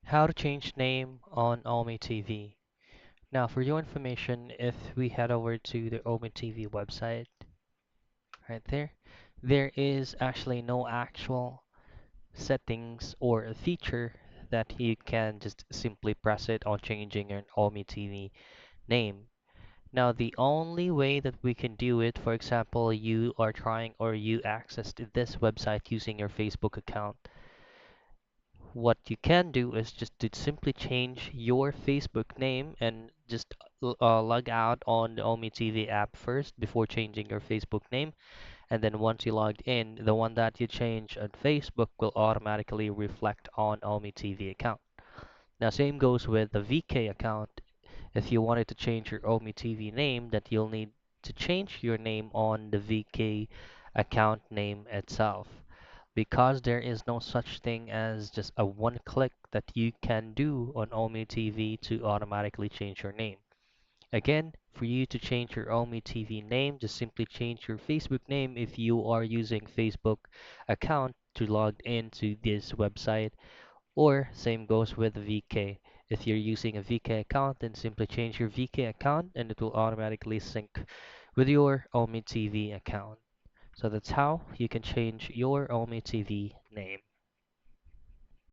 How to change name on Ome TV. Now, for your information, if we head over to the Ome TV website, right there, there is actually no actual settings or a feature that you can just simply press it on changing your Ome TV name. Now, the only way that we can do it, for example, you are trying or you accessed this website using your Facebook account. What you can do is just to simply change your Facebook name and just log out on the Omi TV app first before changing your Facebook name. And then once you logged in, the one that you change on Facebook will automatically reflect on Omi TV account. Now, same goes with the VK account. If you wanted to change your Omi TV name, that you'll need to change your name on the VK account name itself because there is no such thing as just a one click that you can do on Omi TV to automatically change your name. Again, for you to change your Omi TV name, just simply change your Facebook name if you are using Facebook account to log into this website, or same goes with VK. If you're using a VK account, then simply change your VK account and it will automatically sync with your Omi TV account. So that's how you can change your Omi TV name.